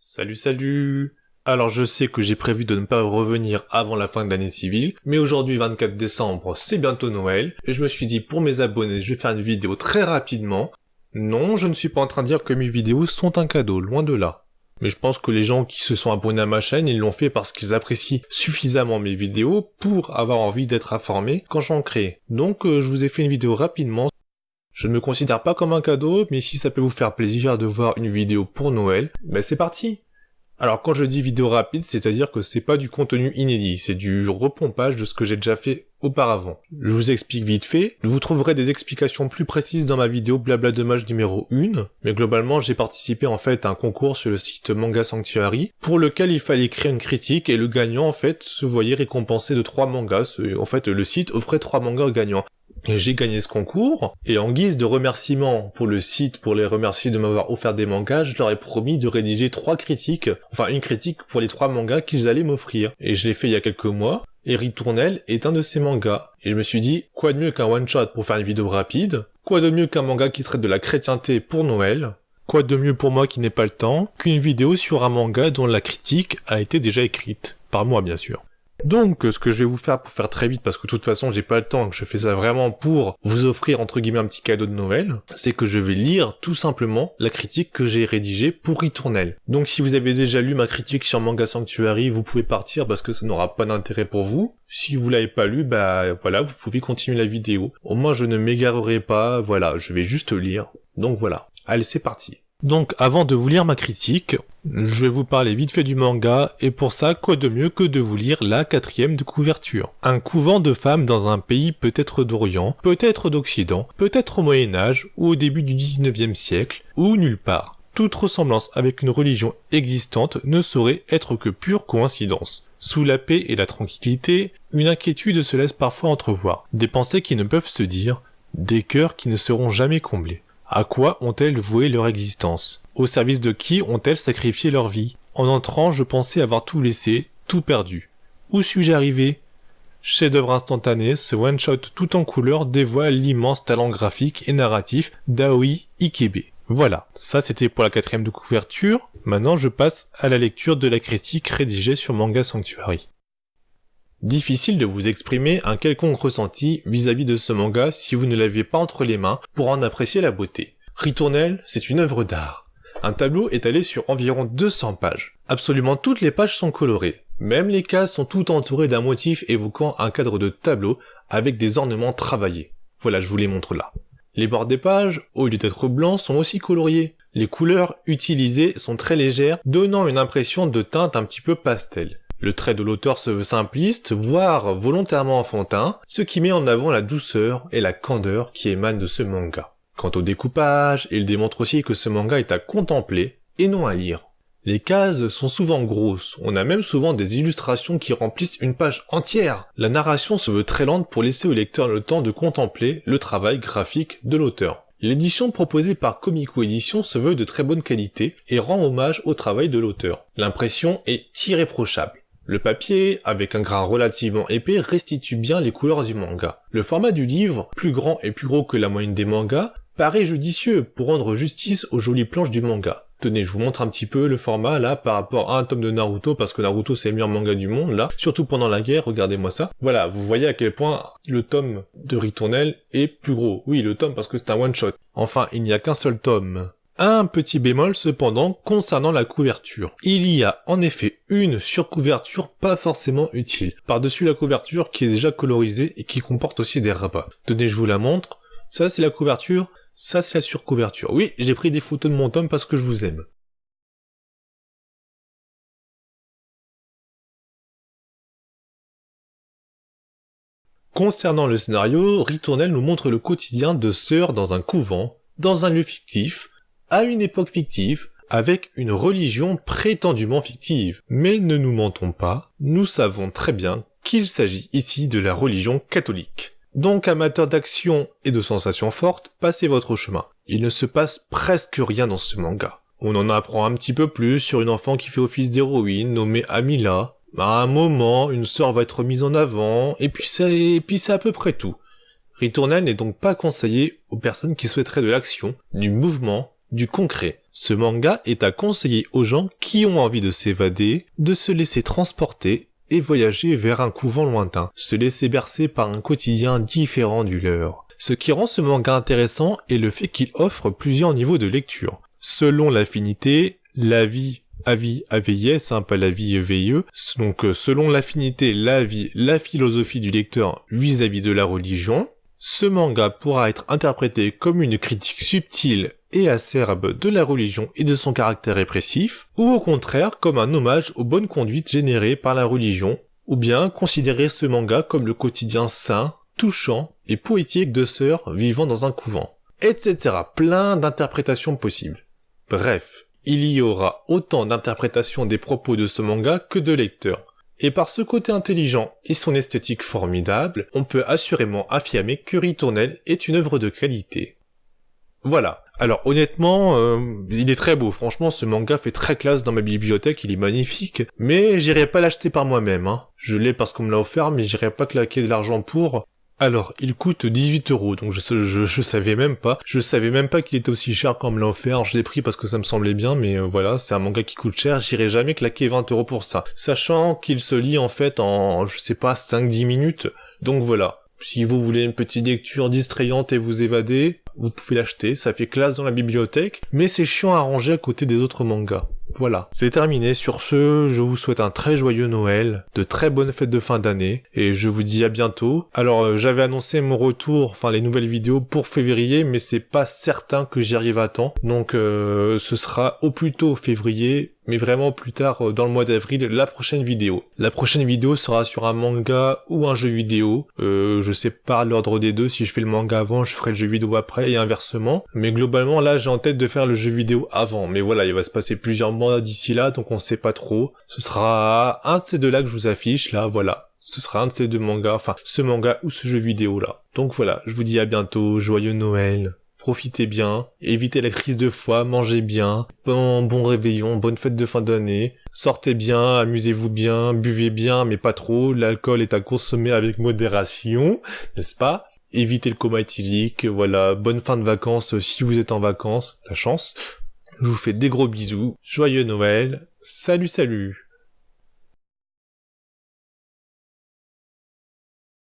Salut. Alors je sais que j'ai prévu de ne pas revenir avant la fin de l'année civile, mais aujourd'hui 24 décembre, c'est bientôt Noël, et je me suis dit pour mes abonnés, je vais faire une vidéo très rapidement. Non, je ne suis pas en train de dire que mes vidéos sont un cadeau, loin de là. Mais je pense que les gens qui se sont abonnés à ma chaîne, ils l'ont fait parce qu'ils apprécient suffisamment mes vidéos pour avoir envie d'être informés quand j'en crée. Donc je vous ai fait une vidéo rapidement. Je ne me considère pas comme un cadeau, mais si ça peut vous faire plaisir de voir une vidéo pour Noël, ben c'est parti. Alors quand je dis vidéo rapide, c'est-à-dire que c'est pas du contenu inédit, c'est du repompage de ce que j'ai déjà fait auparavant. Je vous explique vite fait, vous trouverez des explications plus précises dans ma vidéo Blabla Dommage numéro 1, mais globalement j'ai participé en fait à un concours sur le site Manga Sanctuary, pour lequel il fallait écrire une critique, et le gagnant en fait se voyait récompensé de 3 mangas, en fait le site offrait 3 mangas aux gagnants. Et j'ai gagné ce concours, et en guise de remerciement pour le site, pour les remercier de m'avoir offert des mangas, je leur ai promis de rédiger 3 critiques, enfin une critique pour les 3 mangas qu'ils allaient m'offrir. Et je l'ai fait il y a quelques mois, et Ritournelle est un de ces mangas. Et je me suis dit, quoi de mieux qu'un one-shot pour faire une vidéo rapide? Quoi de mieux qu'un manga qui traite de la chrétienté pour Noël? Quoi de mieux pour moi qui n'ai pas le temps qu'une vidéo sur un manga dont la critique a été déjà écrite? Par moi bien sûr. Donc, ce que je vais vous faire pour faire très vite, parce que de toute façon j'ai pas le temps, que je fais ça vraiment pour vous offrir entre guillemets un petit cadeau de Noël, c'est que je vais lire tout simplement la critique que j'ai rédigée pour Ritournelle. Donc si vous avez déjà lu ma critique sur Manga Sanctuary, vous pouvez partir parce que ça n'aura pas d'intérêt pour vous. Si vous l'avez pas lu, bah voilà, vous pouvez continuer la vidéo. Au moins je ne m'égarerai pas, voilà, je vais juste lire. Donc voilà, allez c'est parti. Donc avant de vous lire ma critique, je vais vous parler vite fait du manga, et pour ça, quoi de mieux que de vous lire la 4e de couverture. Un couvent de femmes dans un pays peut-être d'Orient, peut-être d'Occident, peut-être au Moyen-Âge, ou au début du 19e siècle, ou nulle part. Toute ressemblance avec une religion existante ne saurait être que pure coïncidence. Sous la paix et la tranquillité, une inquiétude se laisse parfois entrevoir, des pensées qui ne peuvent se dire, des cœurs qui ne seront jamais comblés. À quoi ont-elles voué leur existence? Au service de qui ont-elles sacrifié leur vie? En entrant, je pensais avoir tout laissé, tout perdu. Où suis-je arrivé? Chef-d'œuvre instantané, ce one-shot tout en couleur dévoile l'immense talent graphique et narratif d'Aoi Ikebe. Voilà, ça c'était pour la 4e de couverture. Maintenant je passe à la lecture de la critique rédigée sur Manga Sanctuary. Difficile de vous exprimer un quelconque ressenti vis-à-vis de ce manga si vous ne l'aviez pas entre les mains pour en apprécier la beauté. Ritournelle, c'est une œuvre d'art. Un tableau étalé sur environ 200 pages. Absolument toutes les pages sont colorées. Même les cases sont toutes entourées d'un motif évoquant un cadre de tableau avec des ornements travaillés. Voilà, je vous les montre là. Les bords des pages, au lieu d'être blancs, sont aussi coloriés. Les couleurs utilisées sont très légères, donnant une impression de teinte un petit peu pastel. Le trait de l'auteur se veut simpliste, voire volontairement enfantin, ce qui met en avant la douceur et la candeur qui émanent de ce manga. Quant au découpage, il démontre aussi que ce manga est à contempler et non à lire. Les cases sont souvent grosses, on a même souvent des illustrations qui remplissent une page entière. La narration se veut très lente pour laisser au lecteur le temps de contempler le travail graphique de l'auteur. L'édition proposée par Comico Édition se veut de très bonne qualité et rend hommage au travail de l'auteur. L'impression est irréprochable. Le papier, avec un grain relativement épais, restitue bien les couleurs du manga. Le format du livre, plus grand et plus gros que la moyenne des mangas, paraît judicieux pour rendre justice aux jolies planches du manga. Tenez, je vous montre un petit peu le format là par rapport à un tome de Naruto, parce que Naruto c'est le meilleur manga du monde là, surtout pendant la guerre, regardez-moi ça. Voilà, vous voyez à quel point le tome de Ritournelle est plus gros. Oui, le tome parce que c'est un one-shot. Enfin, il n'y a qu'un seul tome. Un petit bémol cependant concernant la couverture. Il y a en effet une surcouverture pas forcément utile, par-dessus la couverture qui est déjà colorisée et qui comporte aussi des rabats. Tenez, je vous la montre. Ça c'est la couverture, ça c'est la surcouverture. Oui, j'ai pris des photos de mon tome parce que je vous aime. Concernant le scénario, Ritournelle nous montre le quotidien de sœurs dans un couvent, dans un lieu fictif, à une époque fictive, avec une religion prétendument fictive. Mais ne nous mentons pas, nous savons très bien qu'il s'agit ici de la religion catholique. Donc amateurs d'action et de sensations fortes, passez votre chemin. Il ne se passe presque rien dans ce manga. On en apprend un petit peu plus sur une enfant qui fait office d'héroïne, nommée Amila. À un moment, une sœur va être mise en avant, et puis c'est à peu près tout. Ritournelle n'est donc pas conseillé aux personnes qui souhaiteraient de l'action, du mouvement, du concret. Ce manga est à conseiller aux gens qui ont envie de s'évader, de se laisser transporter et voyager vers un couvent lointain, se laisser bercer par un quotidien différent du leur. Ce qui rend ce manga intéressant est le fait qu'il offre plusieurs niveaux de lecture. Selon l'affinité, la vie, AVIS, pas la vie VIE, donc selon l'affinité, la vie, la philosophie du lecteur vis-à-vis de la religion, ce manga pourra être interprété comme une critique subtile et acerbe de la religion et de son caractère répressif, ou au contraire comme un hommage aux bonnes conduites générées par la religion, ou bien considérer ce manga comme le quotidien sain, touchant et poétique de sœurs vivant dans un couvent, etc. Plein d'interprétations possibles. Bref, il y aura autant d'interprétations des propos de ce manga que de lecteurs. Et par ce côté intelligent et son esthétique formidable, on peut assurément affirmer que Ritournelle est une œuvre de qualité. Voilà. Alors honnêtement, il est très beau. Franchement, ce manga fait très classe dans ma bibliothèque, il est magnifique. Mais j'irai pas l'acheter par moi-même. Je l'ai parce qu'on me l'a offert, mais j'irai pas claquer de l'argent pour... Alors, il coûte 18€, donc je savais même pas. Je savais même pas qu'il était aussi cher quand on me l'a offert. Je l'ai pris parce que ça me semblait bien, mais voilà, c'est un manga qui coûte cher. J'irai jamais claquer 20€ pour ça. Sachant qu'il se lit en fait en, je sais pas, 5-10 minutes. Donc voilà. Si vous voulez une petite lecture distrayante et vous évader, vous pouvez l'acheter. Ça fait classe dans la bibliothèque, mais c'est chiant à ranger à côté des autres mangas. Voilà, c'est terminé. Sur ce, je vous souhaite un très joyeux Noël, de très bonnes fêtes de fin d'année, et je vous dis à bientôt. Alors, j'avais annoncé mon retour, enfin les nouvelles vidéos pour février, mais c'est pas certain que j'y arrive à temps. Donc, ce sera au plus tôt février, mais vraiment plus tard dans le mois d'avril, la prochaine vidéo. La prochaine vidéo sera sur un manga ou un jeu vidéo. Je sais pas l'ordre des deux, si je fais le manga avant, je ferai le jeu vidéo après, et inversement. Mais globalement, là, j'ai en tête de faire le jeu vidéo avant. Mais voilà, il va se passer plusieurs mois d'ici là, donc on sait pas trop. Ce sera un de ces deux-là que je vous affiche, là, voilà. Ce sera un de ces deux mangas, enfin, ce manga ou ce jeu vidéo-là. Donc voilà, je vous dis à bientôt, joyeux Noël. Profitez bien, évitez la crise de foie, mangez bien, bon réveillon, bonne fête de fin d'année, sortez bien, amusez-vous bien, buvez bien, mais pas trop, l'alcool est à consommer avec modération, n'est-ce pas? Évitez le coma éthylique, voilà, bonne fin de vacances si vous êtes en vacances, la chance. Je vous fais des gros bisous, joyeux Noël, salut salut!